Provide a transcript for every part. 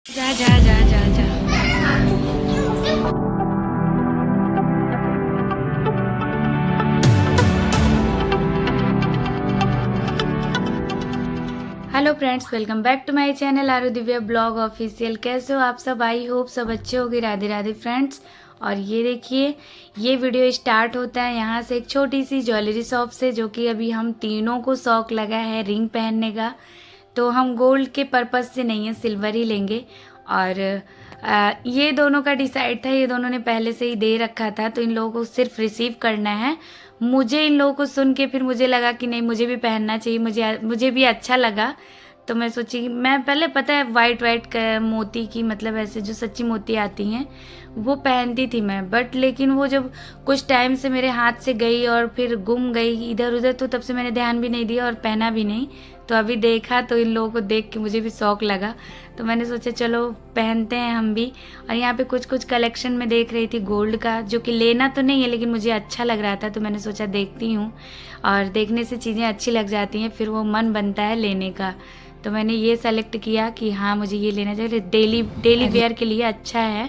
जा जा जा जा जा। Hello friends, welcome back to my channel Aaru Divya vlog official. कैसे हो आप सब? आई होप सब अच्छे होंगे। राधे राधे फ्रेंड्स। और ये देखिए, ये वीडियो स्टार्ट होता है यहाँ से एक छोटी सी ज्वेलरी शॉप से, जो कि अभी हम तीनों को शौक लगा है रिंग पहनने का। तो हम गोल्ड के पर्पज़ से नहीं है, सिल्वर ही लेंगे। और ये दोनों का डिसाइड था, ये दोनों ने पहले से ही दे रखा था, तो इन लोगों को सिर्फ रिसीव करना है। मुझे इन लोगों को सुन के फिर मुझे लगा कि नहीं, मुझे भी पहनना चाहिए, मुझे भी अच्छा लगा। तो मैं सोची, मैं पहले पता है वाइट वाइट मोती की, मतलब ऐसे जो सच्ची मोती आती हैं वो पहनती थी मैं, बट लेकिन वो जब कुछ टाइम से मेरे हाथ से गई और फिर गुम गई इधर उधर, तो तब से मैंने ध्यान भी नहीं दिया और पहना भी नहीं। तो अभी देखा तो इन लोगों को देख के मुझे भी शौक लगा, तो मैंने सोचा चलो पहनते हैं हम भी। और यहाँ पे कुछ कुछ कलेक्शन में देख रही थी गोल्ड का, जो कि लेना तो नहीं है लेकिन मुझे अच्छा लग रहा था, तो मैंने सोचा देखती हूँ। और देखने से चीज़ें अच्छी लग जाती हैं, फिर वो मन बनता है लेने का। तो मैंने ये सेलेक्ट किया कि हाँ मुझे ये लेना चाहिए, डेली वेयर के लिए अच्छा है,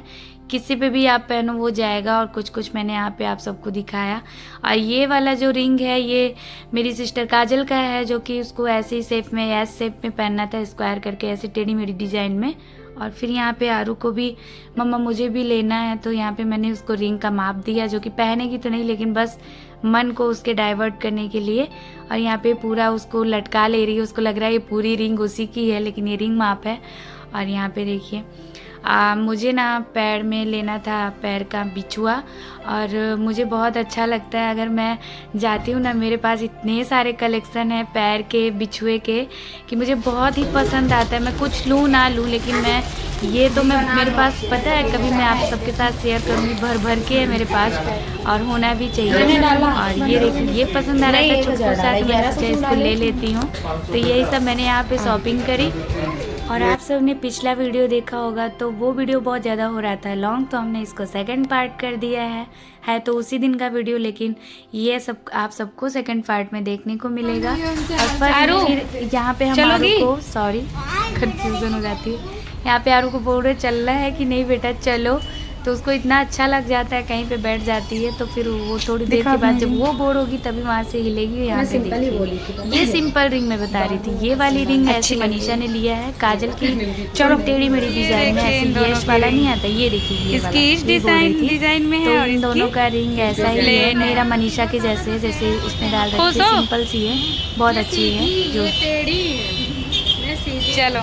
किसी पे भी आप पहनो वो जाएगा। और कुछ कुछ मैंने यहाँ पे आप सबको दिखाया। और ये वाला जो रिंग है ये मेरी सिस्टर काजल का है, जो कि उसको ऐसे ही शेप में, एस शेप में पहनना था, स्क्वायर करके ऐसे टेढ़ी मेढ़ी डिजाइन में। और फिर यहाँ पे आरू को भी, मम्मा मुझे भी लेना है, तो यहाँ पे मैंने उसको रिंग का माप दिया, जो कि पहनेगी तो नहीं लेकिन बस मन को उसके डाइवर्ट करने के लिए। और यहाँ पे पूरा उसको लटका ले रही है, उसको लग रहा है ये पूरी रिंग उसी की है, लेकिन ये रिंग माप है। और यहाँ पे देखिए, मुझे ना पैर में लेना था पैर का बिछुआ, और मुझे बहुत अच्छा लगता है, अगर मैं जाती हूँ ना, मेरे पास इतने सारे कलेक्शन है पैर के बिछुए के कि मुझे बहुत ही पसंद आता है। मैं कुछ लूँ ना लूँ, लेकिन मैं ये तो मैं, मेरे पास पता है, कभी मैं आप सबके साथ शेयर करूँगी, भर भर के है मेरे पास, और होना भी चाहिए। और ये देखिए, ये पसंद आ रहा था छोटा सा, तो मैं सोचा इसको ले लेती हूँ। तो यही सब मैंने यहाँ पे शॉपिंग करी। और आप सब ने पिछला वीडियो देखा होगा, तो वो वीडियो बहुत ज़्यादा हो रहा था लॉन्ग, तो हमने इसको सेकंड पार्ट कर दिया है तो उसी दिन का वीडियो, लेकिन ये सब आप सबको सेकंड पार्ट में देखने को मिलेगा। और फिर यहाँ पे हम आरू को, सॉरी कंफ्यूजन हो जाती है, यहाँ पे आरू को बोल रहे चलना है कि नहीं बेटा चलो, तो उसको इतना अच्छा लग जाता है, कहीं पे बैठ जाती है, तो फिर वो थोड़ी देर के बाद जब वो बोर होगी तभी वहाँ से हिलेगी। यहाँ पे देखिए, ये सिंपल रिंग मैं बता रही थी, ये वाली रिंग ऐसी मनीषा ने लिया है काजल की, चलो टेढ़ी मेढ़ी डिजाइन में, ऐसे यश वाला नहीं आता, ये देखिए ये वाला, इसकी डिजाइन में है। तो इन दोनों का रिंग ऐसा ही है, मेरा मनीषा के जैसे, जैसे उसने डाल रखी है, सिंपल सी है, बहुत अच्छी है जो। चलो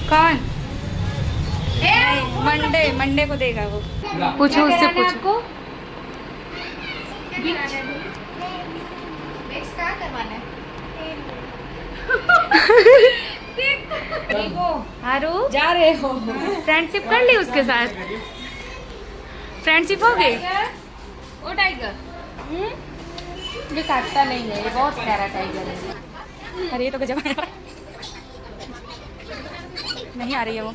कौन मंडे को देगा वो, पूछो उससे, पूछो आरू जा रहे हो, फ्रेंडशिप कर ली उसके साथ, फ्रेंडशिप हो गई। ओ टाइगर, ये काटता नहीं है, ये बहुत प्यारा टाइगर है। अरे तो गजब नहीं आ रही है वो,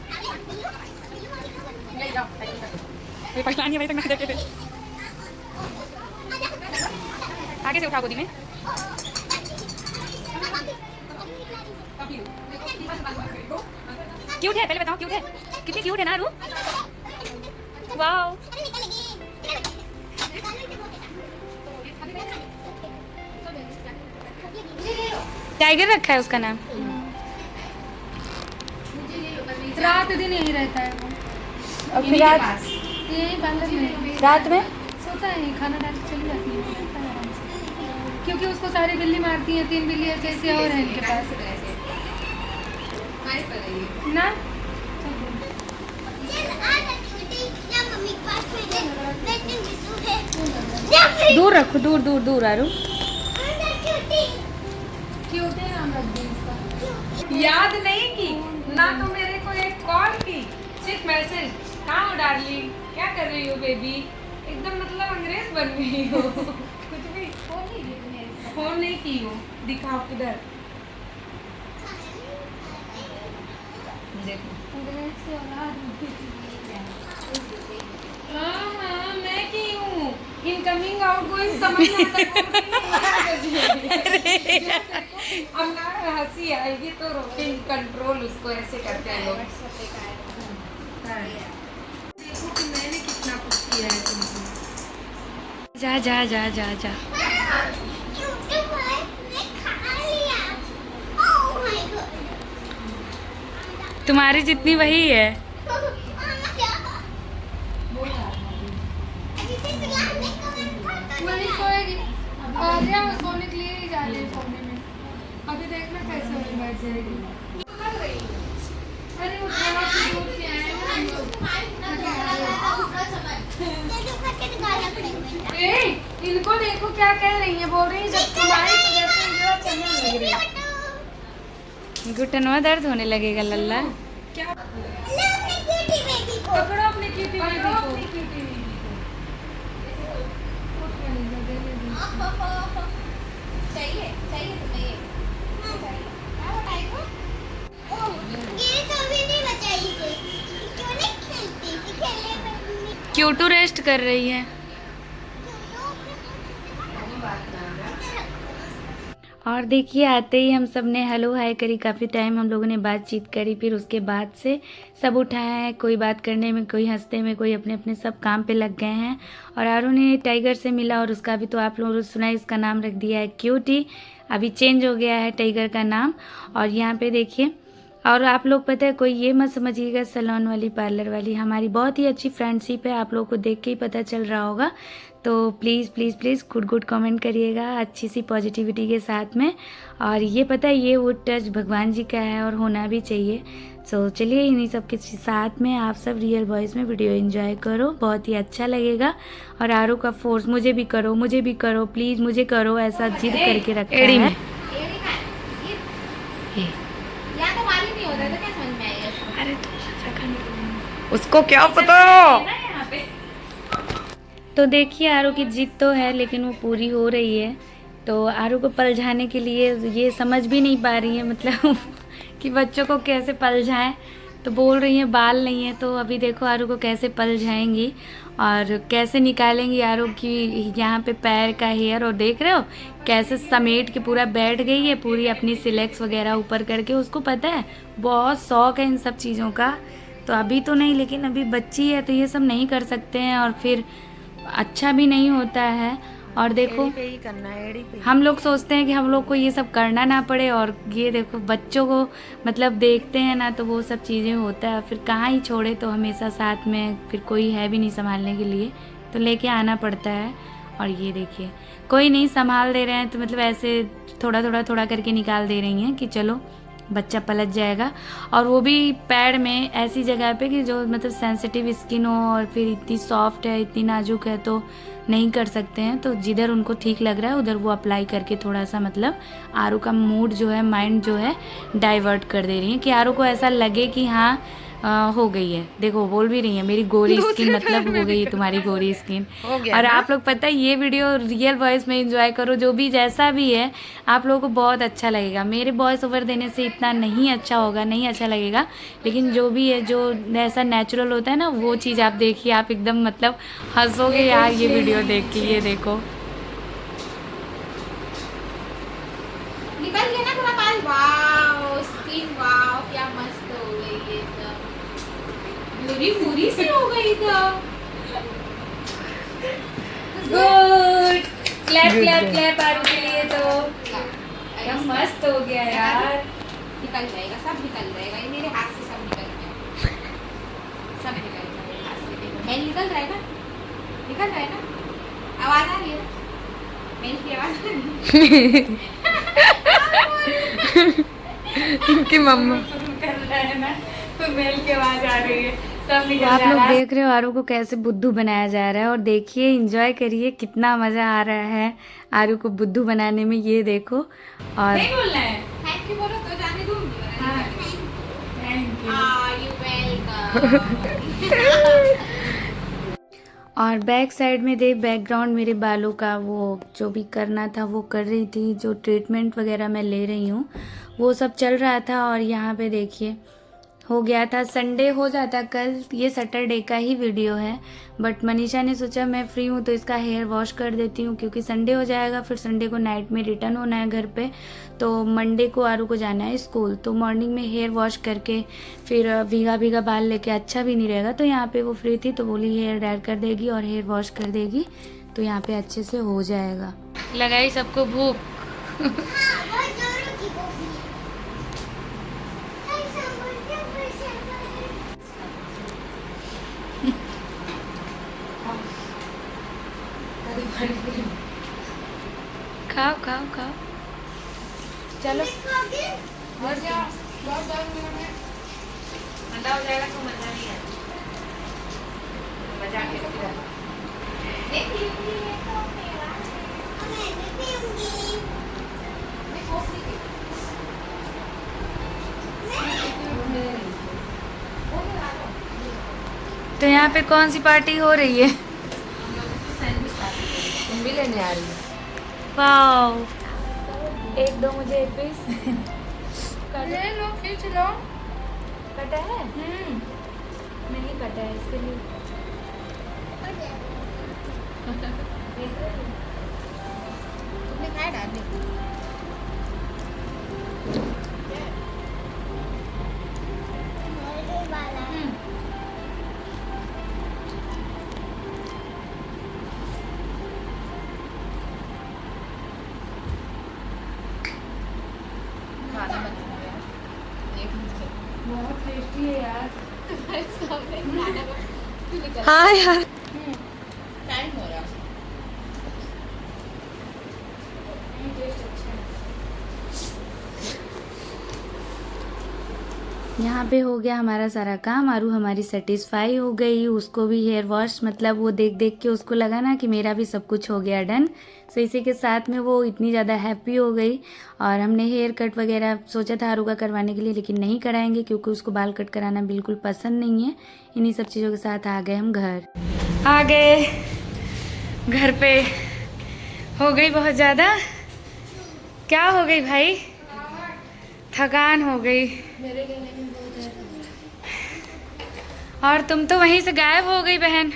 ये पहचान नहीं तक देखे थे। आगे से उठा गोदी में, क्यूट है, पहले बताओ क्यूट है, कितनी क्यूट है ना आरू, वाओ। टाइगर रखा है उसका नाम, रात दिन यही रहता है वो। अब फिर रात में सोता है, खाना डाल के चली जाती है, क्योंकि उसको सारी बिल्ली मारती है, 3 बिल्ली ऐसे ऐसे और है इनके पास ना। दूर रखो, दूर दूर दूर आरू, याद नहीं की ना, तो मेरे को एक कॉल की, सिर्फ मैसेज, कहाँ हो डार्लिंग, क्या कर रही हो बेबी, एकदम मतलब अंग्रेज बन गई हो। कुछ भी फोन नहीं की हो, दिखाओ किधर, देखो हाँ मैं की हूँ, इनकमिंग आउटगोइंग समझ में अब ना हंसी आएगी तो रोटिंग कंट्रोल उसको ऐसे करते हैं लोग। देखो कि मैंने कितना कुछ किया है तुमको। जा जा जा जा जा। तुम्हारी जितनी वही है। वही सोएगी। आर्या वो सोने के लिए ही जा रही है सोने में। अभी देखना कैसे वो बैठ जाएगी। अरे वो थोड़ा सा दूर से आए हैं हम लोग। ए, इनको देखो क्या कह रही है, बोल रही है जब तुम्हारी वजह से मेरा चलने लग रही है। घुटनवा दर्द होने लगेगा लल्ला। क्या पकड़ो अपने क्यूटी बेबी को। चाहिए चाहिए तुम्हें ये क्या बताएगा? ये कभी नहीं बचाई गई। क्यों नहीं खेलती थी? खेलने में क्यूटू रेस्ट कर रही है। और देखिए आते ही हम सब ने हेलो हाय करी, काफ़ी टाइम हम लोगों ने बातचीत करी। फिर उसके बाद से सब उठाए हैं, कोई बात करने में, कोई हंसते में, कोई अपने अपने सब काम पे लग गए हैं। और आरू ने टाइगर से मिला और उसका भी तो आप लोगों ने सुना, इसका नाम रख दिया है क्यूटी। अभी चेंज हो गया है टाइगर का नाम। और यहाँ पे देखिए, और आप लोग पता है कोई ये मत समझिएगा सैलून वाली पार्लर वाली, हमारी बहुत ही अच्छी फ्रेंडशिप है, आप लोगों को देख के ही पता चल रहा होगा। तो please please please good comment करिएगा अच्छी सी पॉजिटिविटी के साथ में। और ये पता है ये वुड टच भगवान जी का है और होना भी चाहिए। सो चलिए इन्हीं सब के साथ में आप सब रियल वॉइस में वीडियो एंजॉय करो, बहुत ही अच्छा लगेगा। और आरू का फोर्स मुझे भी करो प्लीज़ मुझे करो, ऐसा जिद करके रखा है। या तो मालूम नहीं होता तो क्या समझ में आएगा? अरे उसको क्या पता। तो देखिए आरू की जिद तो है लेकिन वो पूरी हो रही है। तो आरू को पलझाने के लिए ये समझ भी नहीं पा रही है मतलब कि बच्चों को कैसे पलझाएं। तो बोल रही है बाल नहीं है, तो अभी देखो आरू को कैसे पलझाएंगी और कैसे निकालेंगी आरू की यहाँ पे पैर का हेयर। और देख रहे हो कैसे समेट के पूरा बैठ गई है, पूरी अपनी सिलेक्स वगैरह ऊपर करके। उसको पता है बहुत शौक है इन सब चीज़ों का। तो अभी तो नहीं, लेकिन अभी बच्ची है तो ये सब नहीं कर सकते हैं और फिर अच्छा भी नहीं होता है। और देखो एड़ी पे ही करना है, एड़ी पे। हम लोग सोचते हैं कि हम लोग को ये सब करना ना पड़े, और ये देखो बच्चों को मतलब देखते हैं ना तो वो सब चीज़ें होता है। फिर कहाँ ही छोड़े, तो हमेशा साथ में फिर कोई है भी नहीं संभालने के लिए, तो लेके आना पड़ता है। और ये देखिए कोई नहीं संभाल दे रहे हैं तो मतलब ऐसे थोड़ा करके निकाल दे रही हैं कि चलो बच्चा पलट जाएगा। और वो भी पैर में ऐसी जगह पे कि जो मतलब सेंसिटिव स्किन हो और फिर इतनी सॉफ्ट है, इतनी नाजुक है, तो नहीं कर सकते हैं। तो जिधर उनको ठीक लग रहा है उधर वो अप्लाई करके थोड़ा सा मतलब आरू का मूड जो है, माइंड जो है डाइवर्ट कर दे रही है कि आरू को ऐसा लगे कि हाँ हो गई है। देखो बोल भी रही है मेरी गोरी स्किन मतलब हो गई है तुम्हारी गोरी स्किन। और आप लोग पता है ये वीडियो रियल वॉइस में एंजॉय करो, जो भी जैसा भी है आप लोगों को बहुत अच्छा लगेगा। मेरे वॉइस ओवर देने से इतना नहीं अच्छा होगा, नहीं अच्छा लगेगा, लेकिन जो भी है जो ऐसा नेचुरल होता है ना वो चीज़ आप देखिए, आप एकदम मतलब हंसोगे यार ये वीडियो देख के। ये देखो निकल गया ना पूरा बाल। वाओ स्किन, वाओ क्या मस्त हो गई है एकदम, पूरी पूरी सी हो गई तो। गुड, क्लैप आरू के लिए। तो क्या मस्त हो गया यार। निकल जाएगा, सब निकल जाएगा, ये मेरे हाथ से सब निकल गया, सब निकल गया मेरे हाथ से। देखो मेल निकल रहा है ना, निकल रहा है ना, आवाज आ रही है ना, मेल की आवाज आ रही है। इनकी मम्मा कर रहा है ना तो मेल की आवाज आ रही है, सब निकल आप जा लोग रहा है। देख रहे हो आरू को कैसे बुद्धू बनाया जा रहा है। और देखिए एंजॉय करिए कितना मज़ा आ रहा है आरू को बुद्धू बनाने में। ये देखो और नहीं बोलना है। थैंक यू बोलो तो जाने दूंगी। हाँ, थैंक यू। You welcome. और बैक साइड में देख बैकग्राउंड मेरे बालों का वो जो भी करना था वो कर रही थी, जो ट्रीटमेंट वगैरह मैं ले रही हूँ वो सब चल रहा था। और यहाँ पे देखिए हो गया था। संडे हो जाता कल, ये सैटरडे का ही वीडियो है, बट मनीषा ने सोचा मैं फ्री हूँ तो इसका हेयर वॉश कर देती हूँ, क्योंकि संडे हो जाएगा, फिर संडे को नाइट में रिटर्न होना है घर पे, तो मंडे को आरू को जाना है स्कूल, तो मॉर्निंग में हेयर वॉश करके फिर भीगा भीगा बाल लेके अच्छा भी नहीं रहेगा। तो यहाँ पे वो फ्री थी तो बोली हेयर ड्रायर कर देगी और हेयर वॉश कर देगी, तो यहाँ पे अच्छे से हो जाएगा। लगाई सबको भूख। खाओ खाओ खाओ, चलो। और क्या ठंडा हो जाएगा तो मजा नहीं है, मजा तो यहाँ पे कौन सी पार्टी हो रही है? तुम भी लेने आ रही हो? वाओ, एक दो मुझे एक पीस। ले लो, खींच लो। कटा है? नहीं कटा है इसके लिए। तुमने खाया डाल बहुत टेस्टी है यार। हाँ हाँ यार, टाइम हो रहा। यहाँ पे हो गया हमारा सारा काम। आरू हमारी सेटिस्फाई हो गई, उसको भी हेयर वॉश, मतलब वो देख देख के उसको लगा ना कि मेरा भी सब कुछ हो गया डन। सो इसी के साथ में वो इतनी ज़्यादा हैप्पी हो गई। और हमने हेयर कट वगैरह सोचा था आरू का करवाने के लिए, लेकिन नहीं कराएंगे क्योंकि उसको बाल कट कराना बिल्कुल पसंद नहीं है। इन्हीं सब चीज़ों के साथ आ गए हम घर। आ गए घर पे, हो गई बहुत ज़्यादा। क्या हो गई भाई? थकान हो गई। और तुम तो वहीं से गायब हो गई बहन।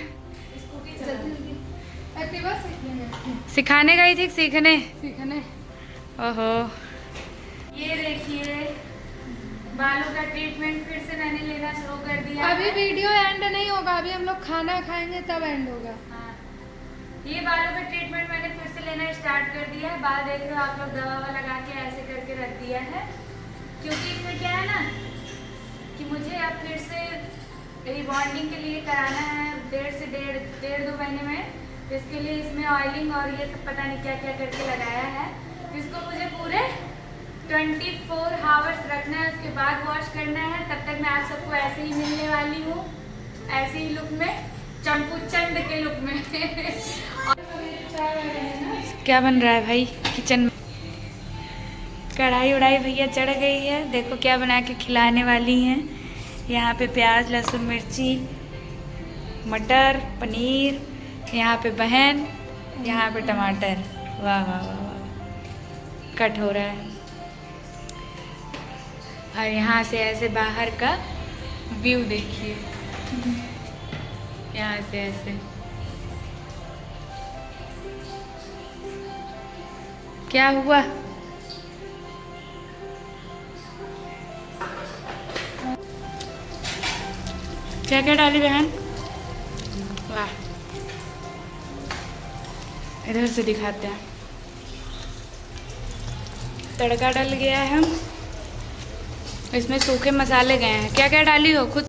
सिखाने गई थी सीखने? ओहो, ये देखिए बालों का ट्रीटमेंट फिर से मैंने लेना शुरू कर दिया। अभी वीडियो एंड नहीं होगा, अभी हम लोग खाना खाएंगे तब एंड होगा। हाँ, ये बालों का ट्रीटमेंट मैंने फिर से लेना स्टार्ट कर दिया है। बाल देख रहे हो आप लोग, दवा लगा के ऐसे करके रख दिया है, क्योंकि इसमें क्या है ना कि मुझे अब फिर से रिबॉन्डिंग के लिए कराना है डेढ़ दो महीने में। तो इसके लिए इसमें ऑयलिंग और ये सब पता नहीं क्या क्या करके लगाया है। तो इसको मुझे पूरे 24 आवर्स रखना है, उसके बाद वॉश करना है। तब तक मैं आप सबको ऐसे ही मिलने वाली हूँ, ऐसे ही लुक में, चंपू चंद के लुक में। क्या बन रहा है भाई किचन में? कढ़ाई उड़ाई भैया चढ़ गई है, देखो क्या बना के खिलाने वाली हैं। यहाँ पे प्याज लहसुन मिर्ची मटर पनीर, यहाँ पे बहन, यहाँ पे टमाटर। वाह वाह वाह वाह, कट हो रहा है। और यहाँ से ऐसे बाहर का व्यू देखिए, यहाँ से ऐसे। क्या हुआ? क्या क्या डाली बहन? वाह, इधर से दिखाते हैं। तड़का डल गया है, इसमें सूखे मसाले गए हैं। क्या क्या डाली हो खुद?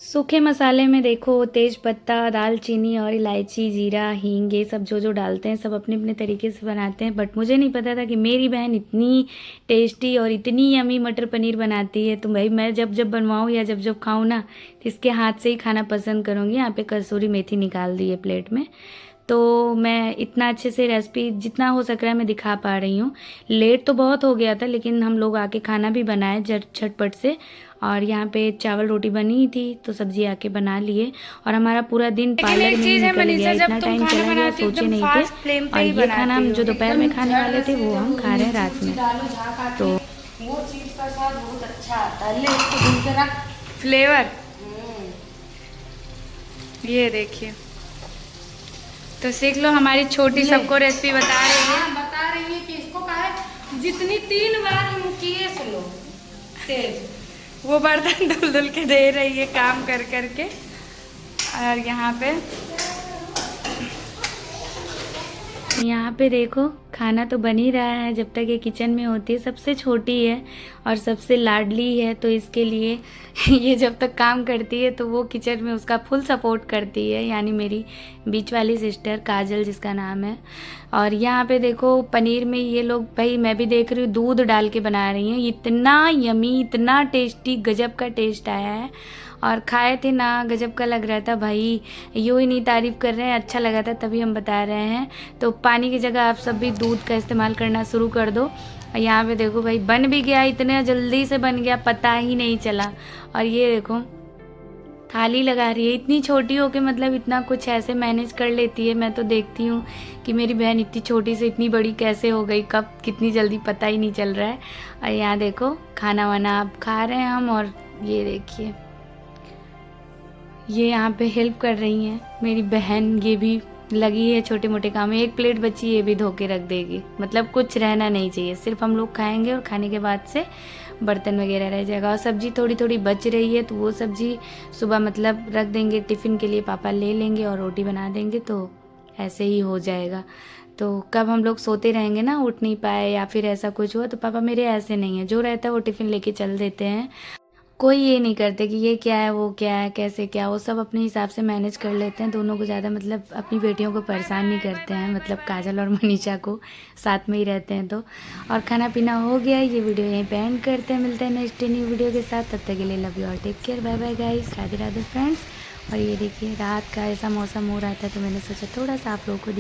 सूखे मसाले में देखो तेज पत्ता, दालचीनी और इलायची, जीरा, हींग, ये सब जो जो डालते हैं सब अपने अपने तरीके से बनाते हैं। बट मुझे नहीं पता था कि मेरी बहन इतनी टेस्टी और इतनी यमी मटर पनीर बनाती है। तो भाई मैं जब जब बनवाऊँ या जब जब खाऊँ ना, तो इसके हाथ से ही खाना पसंद करूँगी। यहाँ पे कसूरी मेथी निकाल दी है प्लेट में। तो मैं इतना अच्छे से रेसिपी जितना हो सक रहा है मैं दिखा पा रही हूँ। लेट तो बहुत हो गया था, लेकिन हम लोग आके खाना भी बनाए झटपट से। और यहाँ पे चावल रोटी बनी थी तो सब्जी आके बना लिए। और हमारा पूरा दिन पार्लर में ही निकल गया, इतना टाइम चला गया सोचे नहीं थे। और ये खाना हम जो दोपहर में खाने वाले थे वो हम खा रहे हैं रात में। तो वो चीज का स्वाद बहुत अच्छा आता है। ले इसको धुल के रख, फ्लेवर। ये देखिए, तो सीख लो। हमारी छोटी सबको रेसिपी बता रही है। बता रही है कि इसको कहा है जितनी 3 बार हम किए सुनो तेज। वो बर्तन धुल धुल के दे रही है काम कर करके। और यहाँ पे देखो खाना तो बन ही रहा है। जब तक ये किचन में होती है, सबसे छोटी है और सबसे लाडली है, तो इसके लिए ये जब तक काम करती है तो वो किचन में उसका फुल सपोर्ट करती है, यानी मेरी बीच वाली सिस्टर काजल जिसका नाम है। और यहाँ पे देखो पनीर में ये लोग, भाई मैं भी देख रही हूँ, दूध डाल के बना रही हैं। इतना यमी, इतना टेस्टी, गजब का टेस्ट आया है। और खाए थे ना, गजब का लग रहा था भाई। यूँ ही नहीं तारीफ़ कर रहे हैं, अच्छा लगा था तभी हम बता रहे हैं। तो पानी की जगह आप सब भी दूध का इस्तेमाल करना शुरू कर दो। और यहाँ पे देखो भाई बन भी गया, इतना जल्दी से बन गया, पता ही नहीं चला। और ये देखो थाली लगा रही है, इतनी छोटी हो के मतलब इतना कुछ ऐसे मैनेज कर लेती है। मैं तो देखती हूँ कि मेरी बहन इतनी छोटी से इतनी बड़ी कैसे हो गई, कब कितनी जल्दी पता ही नहीं चल रहा है। और यहाँ देखो खाना वाना अब खा रहे हैं हम। और ये देखिए ये यहाँ पे हेल्प कर रही हैं मेरी बहन, ये भी लगी है छोटे मोटे काम में। एक प्लेट बची, ये भी धो के रख देगी। मतलब कुछ रहना नहीं चाहिए, सिर्फ हम लोग खाएंगे और खाने के बाद से बर्तन वगैरह रह जाएगा। और सब्जी थोड़ी थोड़ी बच रही है, तो वो सब्जी सुबह मतलब रख देंगे टिफ़िन के लिए, पापा ले लेंगे और रोटी बना देंगे, तो ऐसे ही हो जाएगा। तो कब हम लोग सोते रहेंगे ना, उठ नहीं पाए या फिर ऐसा कुछ हुआ, तो पापा मेरे ऐसे नहीं है, जो रहता है वो टिफ़िन लेके चल देते हैं। कोई ये नहीं करते कि ये क्या है, वो क्या है, कैसे क्या, वो सब अपने हिसाब से मैनेज कर लेते हैं। दोनों को ज़्यादा मतलब अपनी बेटियों को परेशान नहीं करते हैं, मतलब काजल और मनीषा को, साथ में ही रहते हैं। तो और खाना पीना हो गया, ये वीडियो यहीं पे एंड करते हैं। मिलते हैं नेक्स्ट न्यू वीडियो के साथ, तब तक के लिए लव यू और take care, bye bye guys, Radhe Radhe friends. और ये देखिए रात का ऐसा मौसम हो रहा था, तो मैंने सोचा थोड़ा सा आप लोगों को